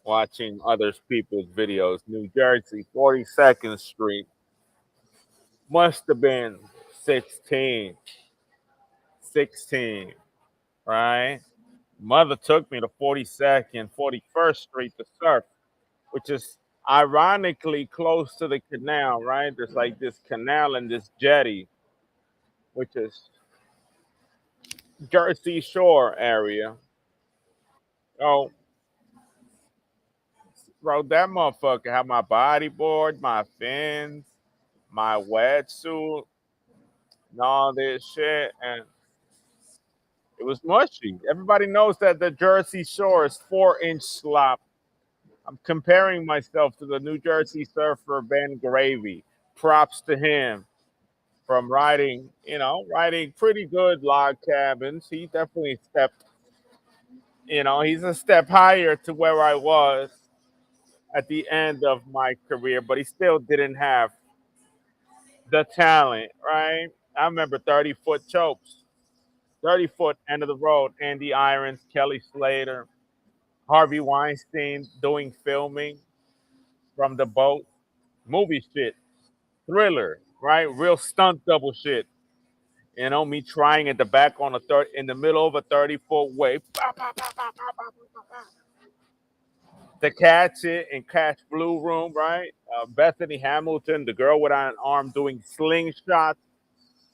watching other people's videos. New Jersey, 42nd Street. Must have been 16, 16, right? Mother took me to 42nd, 41st Street to surf, which is ironically close to the canal, right? There's like this canal and this jetty, which is Jersey Shore area. Oh, bro, that motherfucker had my bodyboard, my fins, my wetsuit, and all this shit, and it was mushy. Everybody knows that the Jersey Shore is 4-inch slop. I'm comparing myself to the New Jersey surfer Ben Gravy. Props to him from riding pretty good log cabins. He definitely stepped, he's a step higher to where I was at the end of my career, but he still didn't have the talent, right? I remember 30-foot chokes, 30-foot end of the road, Andy Irons, Kelly Slater, Harvey Weinstein doing filming from the boat, movie shit, thriller, right? Real stunt double shit. Me trying at the back on a third in the middle of a 30-foot wave to catch it in Catch Blue Room, right? Bethany Hamilton, the girl without an arm, doing slingshots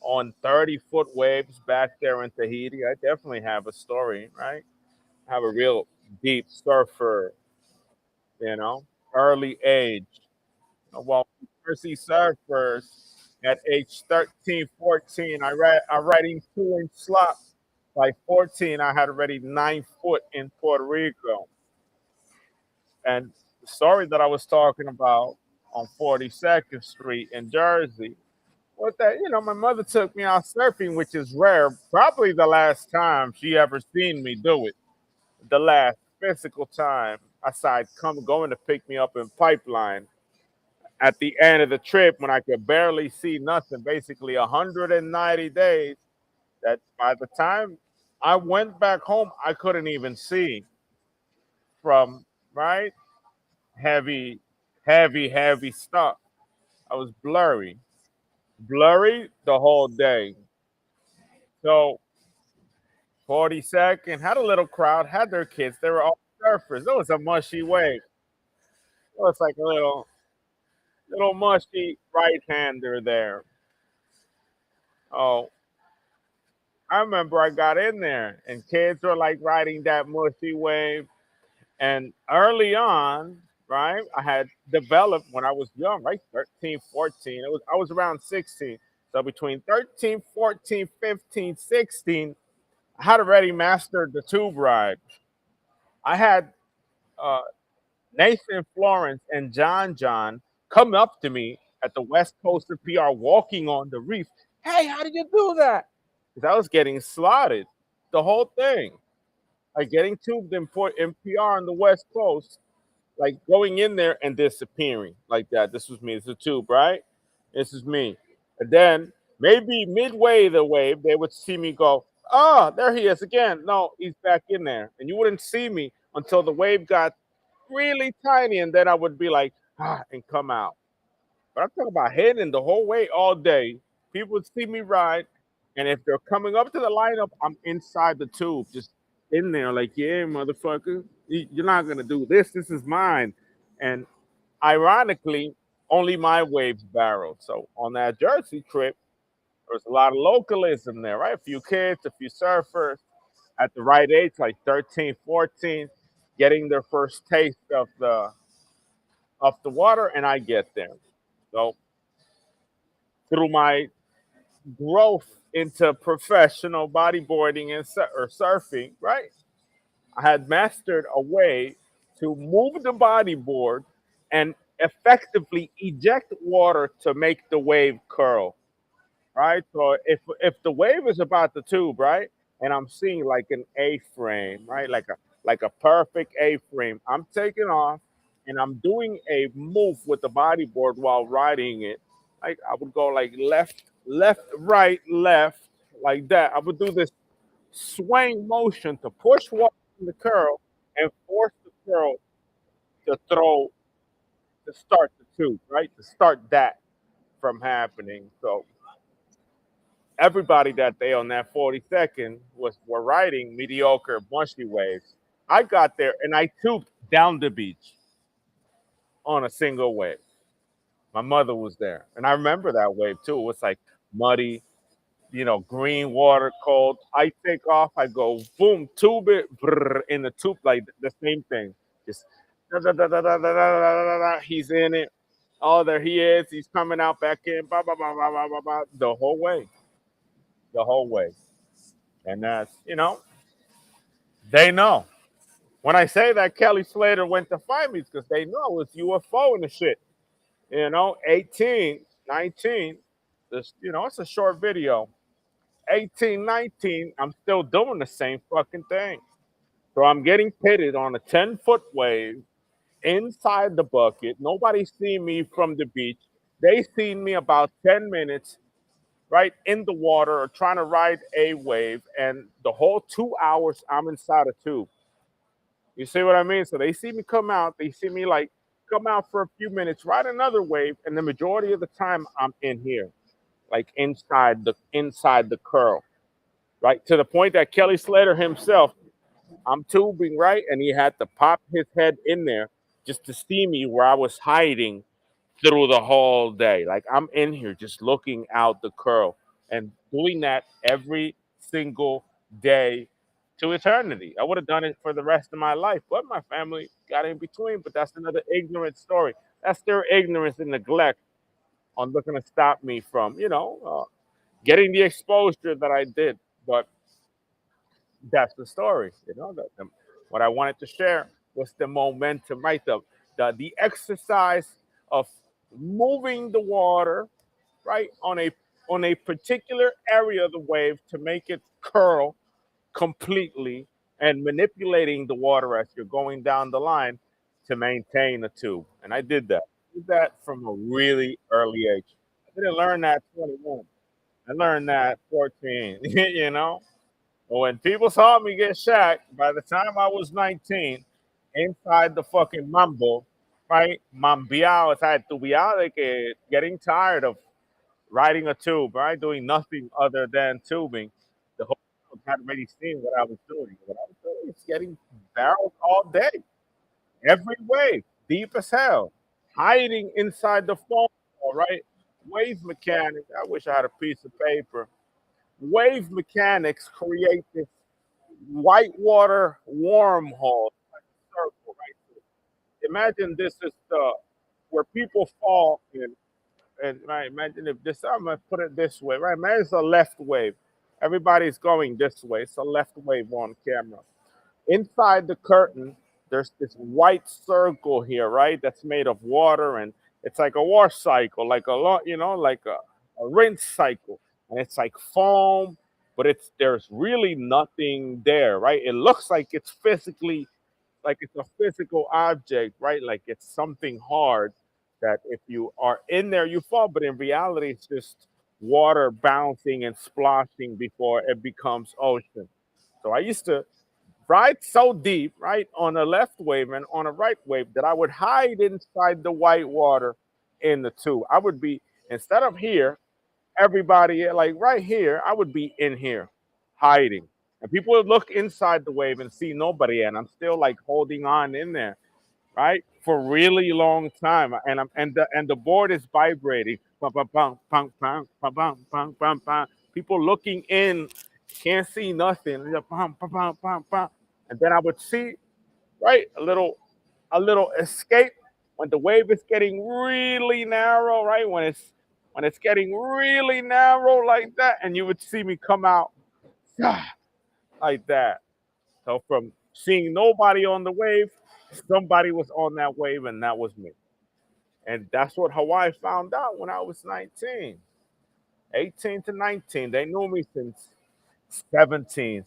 on 30-foot waves back there in Tahiti. I definitely have a story, right? I have a real deep surfer, you know, early age. Well, Jersey surfers at age 13, 14, I riding 2-inch slop. By 14, I had already 9 foot in Puerto Rico. And the story that I was talking about on 42nd Street in Jersey was that, my mother took me out surfing, which is rare. Probably the last time she ever seen me do it. The last physical time aside come going to pick me up in Pipeline at the end of the trip when I could barely see nothing, basically 190 days, that by the time I went back home, I couldn't even see from, right? Heavy, heavy stuff. I was blurry, blurry the whole day. So 42nd had a little crowd, had their kids. They were all surfers. It was a mushy wave. It was like a little mushy right hander there. Oh, I remember I got in there and kids were like riding that mushy wave. And early on, right, I had developed when I was young, right, 13, 14. I was around 16. So between 13, 14, 15, 16, I had already mastered the tube ride. I had uh, Nathan Florence and John come up to me at the West Coast of PR walking on the reef. Hey, how did you do that? Because I was getting slotted the whole thing. Like getting tubed in PR on the West Coast, like going in there and disappearing like that. This was me. It's a tube, right? This is me. And then maybe midway the wave, they would see me go, oh, there he is again. No, he's back in there. And you wouldn't see me until the wave got really tiny. And then I would be like, and come out. But I'm talking about hitting the whole way all day. People would see me ride. And if they're coming up to the lineup, I'm inside the tube, just in there, like, yeah, motherfucker, you're not going to do this. This is mine. And ironically, only my waves barreled. So on that Jersey trip, there was a lot of localism there, right? A few kids, a few surfers at the right age, like 13, 14, getting their first taste of the water, and I get there. So through my growth into professional bodyboarding and or surfing, right? I had mastered a way to move the bodyboard and effectively eject water to make the wave curl, right? So if the wave is about the tube, right, and I'm seeing like an A frame, right, like a perfect A frame, I'm taking off and I'm doing a move with the bodyboard while riding it. Like I would go like left, left, right, left, like that. I would do this swaying motion to push water in the curl and force the curl to throw to start the tube, right? To start that from happening. So everybody that day on that 42nd were riding mediocre mushy waves. I got there and I tubed down the beach on a single wave. My mother was there, and I remember that wave too. It was like muddy, green water, cold. I take off, I go boom, tube it brrr, in the tube, like the same thing. Just da, da, da, da, da, da, da, da, da, da. He's in it. Oh, there he is. He's coming out back in. Ba, ba, ba, ba, ba, ba, ba, the whole way. And that's, they know. When I say that Kelly Slater went to find me, it's because they know it's UFO and the shit. 18, 19. This, it's a short video. 18, 19, I'm still doing the same fucking thing. So I'm getting pitted on a 10-foot wave inside the bucket. Nobody seen me from the beach. They seen me about 10 minutes right in the water or trying to ride a wave. And the whole 2 hours I'm inside a tube. You see what I mean? So they see me come out. They see me like come out for a few minutes, ride another wave. And the majority of the time I'm in here, like inside the curl. Right? To the point that Kelly Slater himself, I'm tubing, right? And he had to pop his head in there just to see me where I was hiding through the whole day. Like I'm in here just looking out the curl and doing that every single day to eternity. I would have done it for the rest of my life, but my family got in between. But that's another ignorant story. That's their ignorance and neglect on looking to stop me from, getting the exposure that I did. But that's the story. What I wanted to share was the momentum, right? The exercise of moving the water, right, on a particular area of the wave to make it curl completely, and manipulating the water as you're going down the line to maintain the tube. And I did that. I did that from a really early age. I didn't learn that 21. I learned that 14. When people saw me get shot, by the time I was 19, inside the fucking mambo, right? Mambiao, o sea, tubiao de que getting tired of riding a tube, right? Doing nothing other than tubing. The whole world had already seen what I was doing. What I was doing is getting barreled all day, every wave, deep as hell, hiding inside the foam, all right? Wave mechanics. I wish I had a piece of paper. Wave mechanics create this whitewater wormhole, like a circle, right? Imagine this is the where people fall in, and right. Imagine if this. I'm gonna put it this way, right? Imagine it's a left wave. Everybody's going this way. It's a left wave on camera. Inside the curtain, there's this white circle here, right? That's made of water, and it's like a wash cycle, like a lot, like a rinse cycle, and it's like foam, but there's really nothing there, right? It looks like it's physically like it's a physical object, right? Like it's something hard that if you are in there, you fall, but in reality, it's just water bouncing and splashing before it becomes ocean. So I used to ride so deep, right, on a left wave and on a right wave that I would hide inside the white water in the two. I would be, instead of here, everybody like right here, I would be in here hiding. And people would look inside the wave and see nobody, and I'm still like holding on in there, right? For a really long time. And the board is vibrating. Pum, pum, pum, pum, pum, pum, pum, pum, pum, pum. People looking in can't see nothing. Pum, pum, pum, pum, pum. And then I would see, right, a little escape when the wave is getting really narrow, right? When it's getting really narrow like that, and you would see me come out like that. So from seeing nobody on the wave, somebody was on that wave, and that was me. And that's what Hawaii found out when I was 19, 18 to 19. They knew me since 17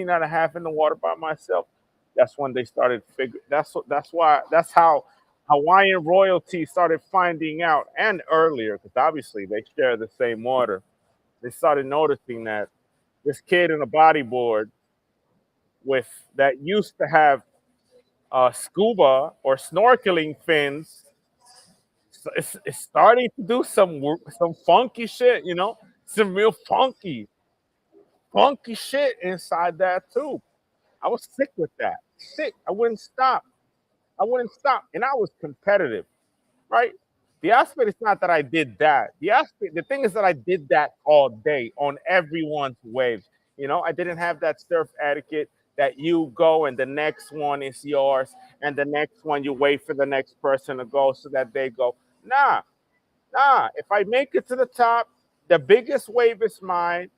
and a half in the water by myself. That's when they started figuring. That's how Hawaiian royalty started finding out, and earlier, because obviously they share the same water. They started noticing that this kid in a bodyboard with that used to have scuba or snorkeling fins, it's starting to do some funky shit, some real funky shit inside that tube. I was sick with that. Sick. I wouldn't stop. I wouldn't stop. And I was competitive, right? The aspect is not that I did that. The thing is that I did that all day on everyone's waves. I didn't have that surf etiquette that you go and the next one is yours, and the next one you wait for the next person to go so that they go. Nah, nah, if I make it to the top, the biggest wave is mine.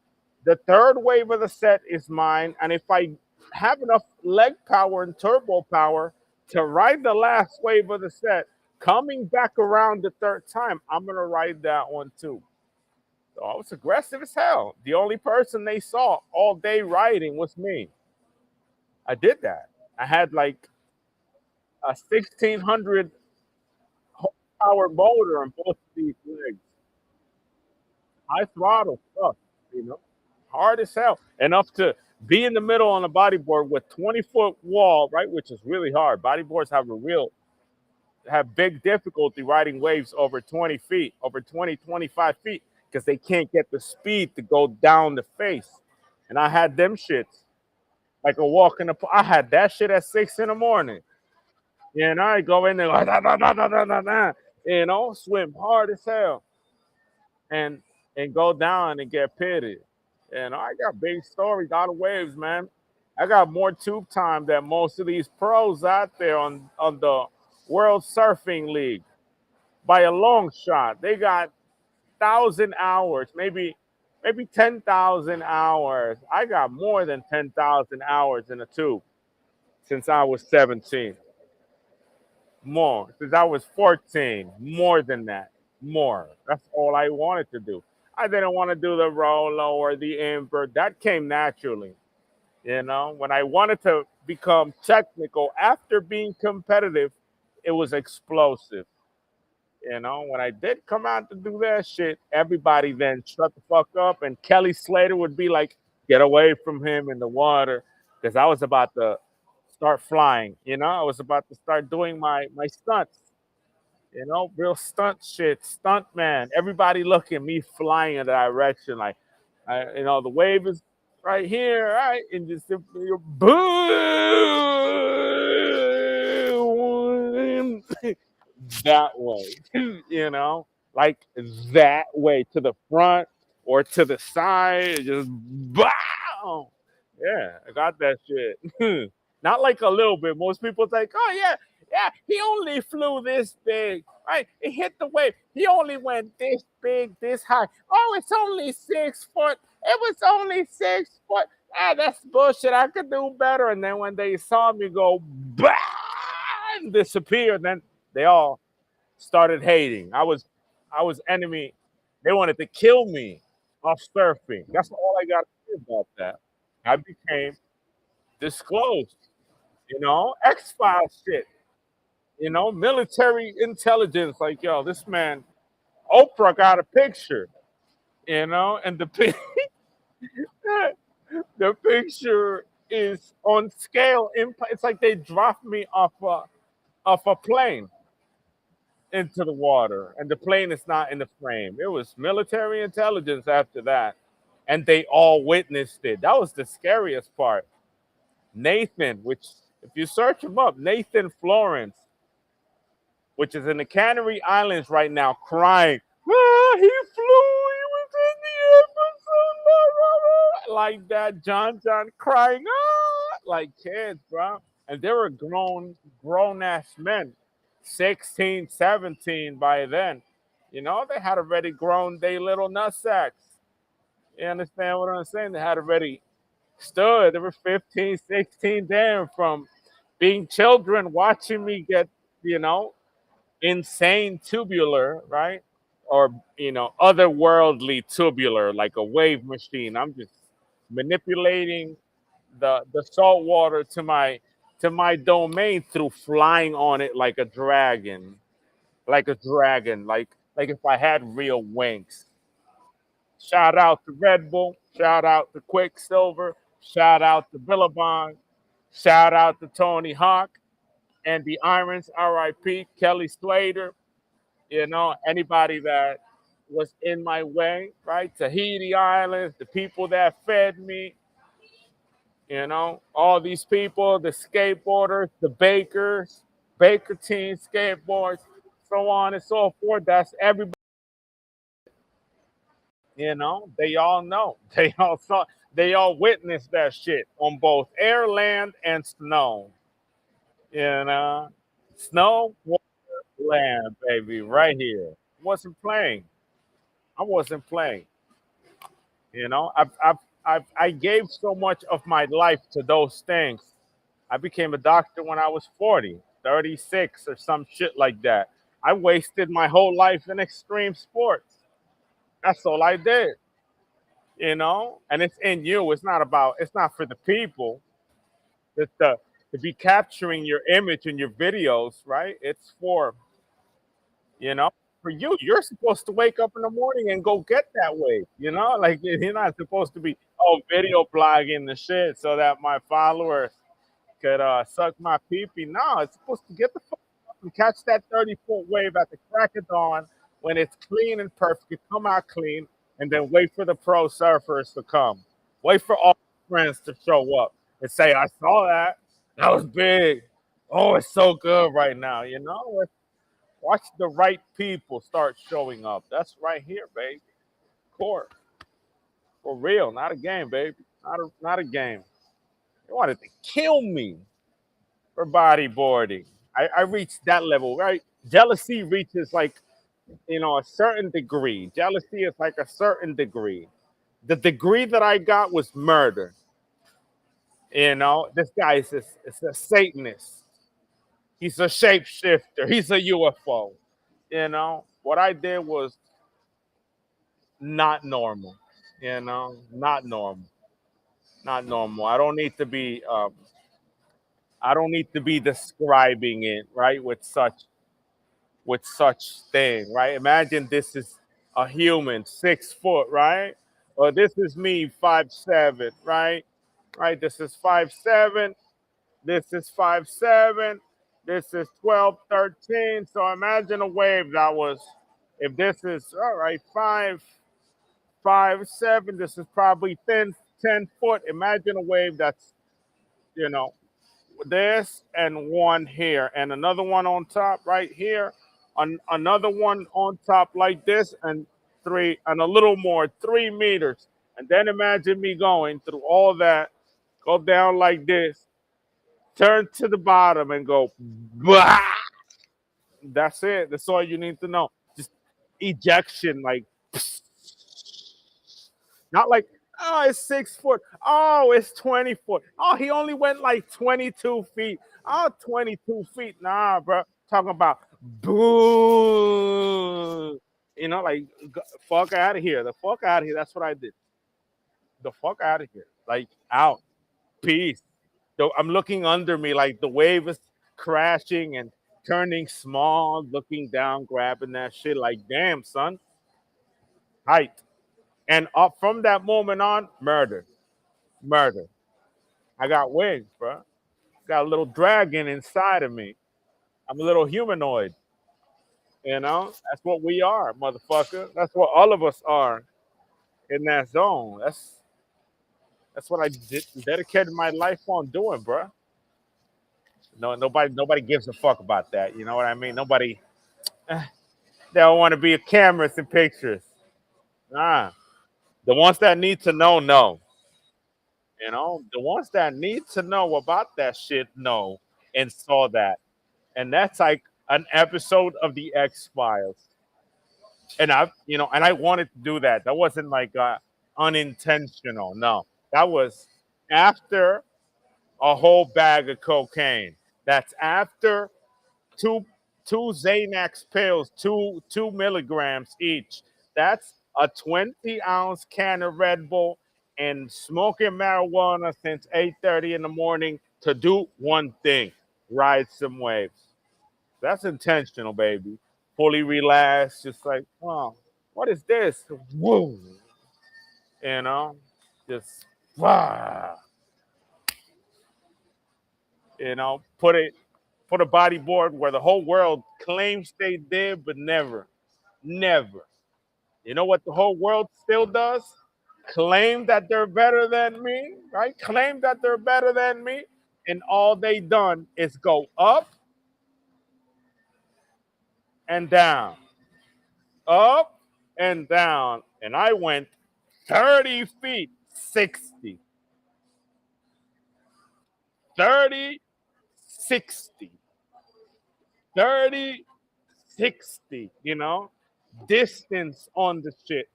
The third wave of the set is mine. And if I have enough leg power and turbo power to ride the last wave of the set, coming back around the third time, I'm going to ride that one too. So I was aggressive as hell. The only person they saw all day riding was me. I did that. I had like a 1600 horsepower motor on both of these legs. High throttle stuff, you know, hard as hell. Enough to be in the middle on a bodyboard with 20-foot wall, right? Which is really hard. Bodyboards have big difficulty riding waves over 20 feet, over 20, 25 feet, because they can't get the speed to go down the face. And I had them shits like a walk in the. I had that shit at 6 in the morning. And I go in there, like, swim hard as hell. and and go down and get pitted. And I got big stories out of waves, man. I got more tube time than most of these pros out there on the World Surfing League by a long shot. They got 1,000 hours, maybe 10,000 hours. I got more than 10,000 hours in a tube since I was 17. More since I was 14. More than that. More. That's all I wanted to do. I didn't want to do the Rolo or the invert. That came naturally. When I wanted to become technical after being competitive, it was explosive. When I did come out to do that shit, everybody then shut the fuck up, and Kelly Slater would be like, "Get away from him in the water," because I was about to start flying. I was about to start doing my stunts. Real stunt shit, stunt man. Everybody looking me flying in the direction, like, the wave is right here, right, and just you're boom that way, you know, like that way to the front or to the side, just bow. Yeah, I got that shit. Not like a little bit. Most people think, oh yeah, yeah, he only flew this big, right? It hit the wave. He only went this big, this high. Oh, it's only 6 foot. It was only 6 foot. Ah, that's bullshit. I could do better. And then when they saw me go, bah, and disappear, then they all started hating. I was enemy. They wanted to kill me off surfing. That's all I got to say about that. I became disclosed. X Files shit. Military intelligence. Like, yo, this man, Oprah got a picture. And the picture is on scale. It's like they dropped me off a plane into the water, and the plane is not in the frame. It was military intelligence after that, and they all witnessed it. That was the scariest part. Nathan, which if you search him up, Nathan Florence, which is in the Canary Islands right now, crying. Ah, he flew. He was in the episode. Like that, John crying, like kids, bro. And they were grown ass men, 16, 17 by then. They had already grown their little nutsacks. You understand what I'm saying? They had already stood. They were 15, 16 then from being children watching me get, you know, insane tubular, right? Or, otherworldly tubular, like a wave machine. I'm just manipulating the salt water to my domain through flying on it like a dragon, like if I had real wings. Shout out to Red Bull. Shout out to Quicksilver. Shout out to Billabong. Shout out to Tony Hawk. Andy Irons, R.I.P., Kelly Slater, anybody that was in my way, right? Tahiti Islands, the people that fed me, all these people, the skateboarders, the bakers, Baker team skateboards, so on and so forth. That's everybody, they all know. They all saw, they all witnessed that shit on both air, land, and snow. You know, snow, water, land, baby, right here. Wasn't playing. I wasn't playing. I gave so much of my life to those things. I became a doctor when I was 40, 36, or some shit like that. I wasted my whole life in extreme sports. That's all I did, and it's in you. It's not for the people. It's to be capturing your image and your videos, right? It's you know, for you. You're supposed to wake up in the morning and go get that wave, like you're not supposed to be, video blogging the shit so that my followers could suck my pee pee. No, it's supposed to get the fuck up and catch that 30-foot wave at the crack of dawn when it's clean and perfect. It come out clean, and then wait for the pro surfers to come. Wait for all friends to show up and say, "I saw that. That was big. Oh, it's so good right now." Watch the right people start showing up. That's right here, baby. Court for real, not a game, baby. Not a game. They wanted to kill me for bodyboarding. I reached that level, right? Jealousy reaches like, a certain degree. Jealousy is like a certain degree. The degree that I got was murder. This guy is a Satanist. He's a shapeshifter. He's a UFO. What I did was not normal. Not normal. Not normal. I don't need to be describing it, right, with such thing, right? Imagine this is a human, 6 foot, right? Or this is me, 5'7", right? Right. This is 5'7". This is 5'7". This is 12, 13. So imagine a wave that was, if this is all right, 5'7". This is probably 10 foot. Imagine a wave that's, you know, this and one here and another one on top right here, another one on top like this, and three and a little more, 3 meters. And then imagine me going through all that, go down like this, turn to the bottom and go, bah! That's it. That's all you need to know. Just ejection, like, not like, oh, it's 6 foot. Oh, it's 20 foot. Oh, he only went like 22 feet. Oh, 22 feet. Nah, bro. Talking about boo. Like, fuck out of here. The fuck out of here. That's what I did. The fuck out of here. Like, out. Peace. So I'm looking under me like the wave is crashing and turning small, looking down, grabbing that shit. Like, damn, son. Height. And up from that moment on, murder. Murder. I got wings, bro. Got a little dragon inside of me. I'm a little humanoid. That's what we are, motherfucker. That's what all of us are in that zone. That's what I dedicated my life on doing, bro. No, nobody gives a fuck about that. You know what I mean? Nobody. They don't want to be cameras and pictures. Nah, the ones that need to know, know. The ones that need to know about that shit know and saw that. And that's like an episode of the X Files. And I wanted to do that. That wasn't like unintentional. No, that was after a whole bag of cocaine. That's after two two Xanax pills, 2 milligrams each. That's a 20-ounce can of Red Bull and smoking marijuana since 8:30 in the morning to do one thing: ride some waves. That's intentional, baby. Fully relaxed, just like, oh, what is this? Woo, you know, just put it. for the bodyboard where the whole world claims they did, but never, never. You know what the whole world still does? Claim that they're better than me, right? Claim that they're better than me, and all they done is go up and down, up and down, and I went 30 feet, 60, 30, 60, 30, 60. Distance on the shit,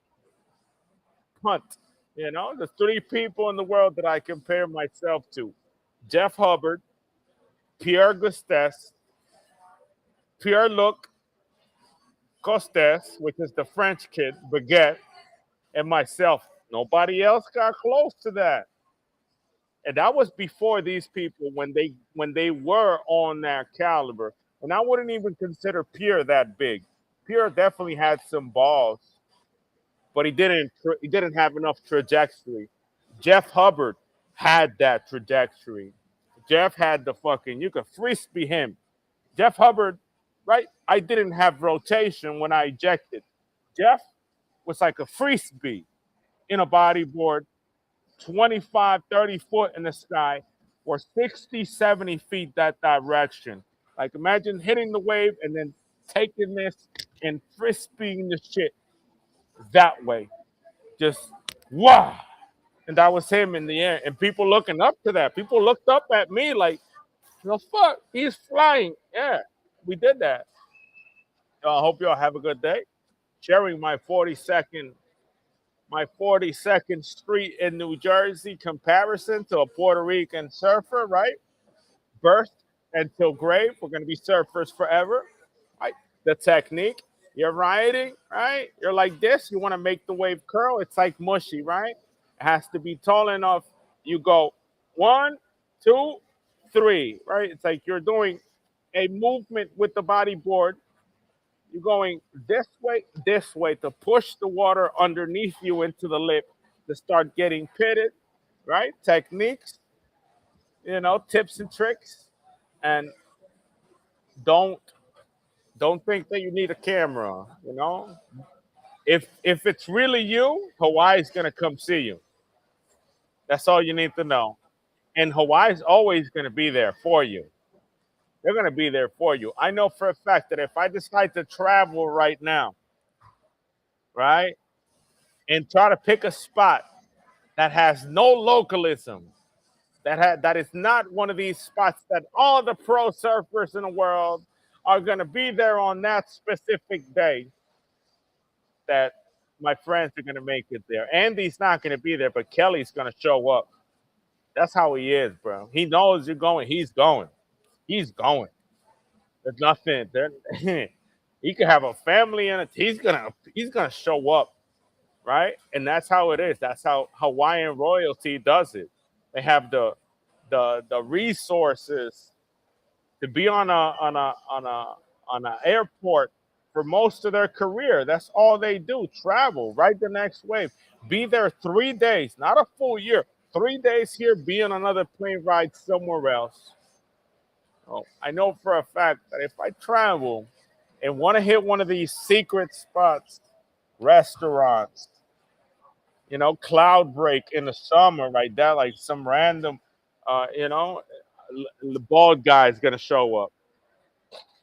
punt. The three people in the world that I compare myself to: Jeff Hubbard, Pierre Gustes, Pierre Luc Costes, which is the French kid, Baguette, and myself. Nobody else got close to that. And that was before these people when they were on that caliber. And I wouldn't even consider Pierre that big. Pierre definitely had some balls, but he didn't have enough trajectory. Jeff Hubbard had that trajectory. Jeff had the fucking, you could frisbee him. Jeff Hubbard, right? I didn't have rotation when I ejected. Jeff was like a frisbee in a bodyboard, 25, 30 foot in the sky, or 60, 70 feet that direction. Like imagine hitting the wave and then taking this and frisbeeing the shit that way. Just wow. And that was him in the air. And people looking up to that. People looked up at me like, the fuck? He's flying. Yeah, we did that. I hope y'all have a good day. Sharing my 42nd street in New Jersey comparison to a Puerto Rican surfer, right? Birth until grave. We're gonna be surfers forever. Right? The technique. You're riding, right? You're like this. You want to make the wave curl. It's like mushy, right? It has to be tall enough. You go one, two, three, right? It's like you're doing a movement with the bodyboard. You're going this way to push the water underneath you into the lip to start getting pitted, right? Techniques, tips and tricks. And don't don't think that you need a camera. If it's really you, Hawaii's gonna come see you. That's all you need to know. And Hawaii's always gonna be there for you. They're gonna be there for you. I know for a fact that if I decide to travel right now, right, and try to pick a spot that has no localism, that is not one of these spots that all the pro surfers in the world are gonna be there on that specific day, that my friends are gonna make it there. Andy's not gonna be there, but Kelly's gonna show up. That's how he is, bro. He knows you're going. He's going. He's going. There's nothing. He could have a family in it. He's gonna show up, right? And that's how it is. That's how Hawaiian royalty does it. They have the resources to be on a airport for most of their career. That's all they do. Travel, ride the next wave. Be there 3 days, not a full year. 3 days here, be on another plane ride somewhere else. Oh, I know for a fact that if I travel and want to hit one of these secret spots, restaurants, cloud break in the summer, right? That like some random, the bald guy is gonna show up.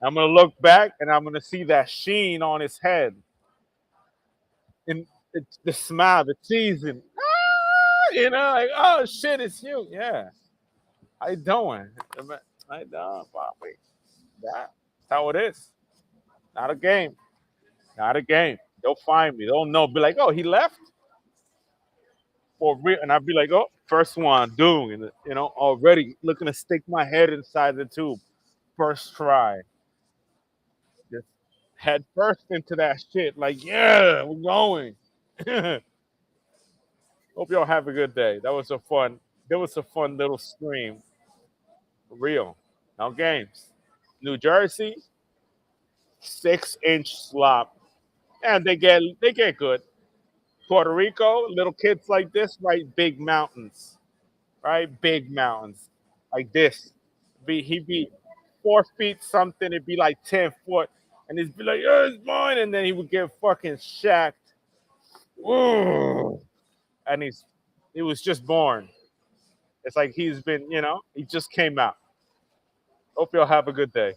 I'm gonna look back and I'm gonna see that sheen on his head and it's the smile, the teasing. Like, oh shit, it's you. Yeah, how you doing? How you doing, Bobby? That's how it is. Not a game. Not a game. They'll find me. They'll know. Be like, oh, he left for real, and I'd be like, oh, first one, doing, and already looking to stick my head inside the tube. First try, just head first into that shit. Like, yeah, we're going. Hope y'all have a good day. That was a fun. There was a fun little stream. For real. No games. New Jersey, 6-inch slop, and they get good. Puerto Rico, little kids like this, right? Big mountains, right? Big mountains like this. He be 4 feet something, it'd be like 10 foot, and he'd be like, "Oh, it's mine," and then he would get fucking shacked. Ooh. And he was just born. It's like he just came out. Hope y'all have a good day.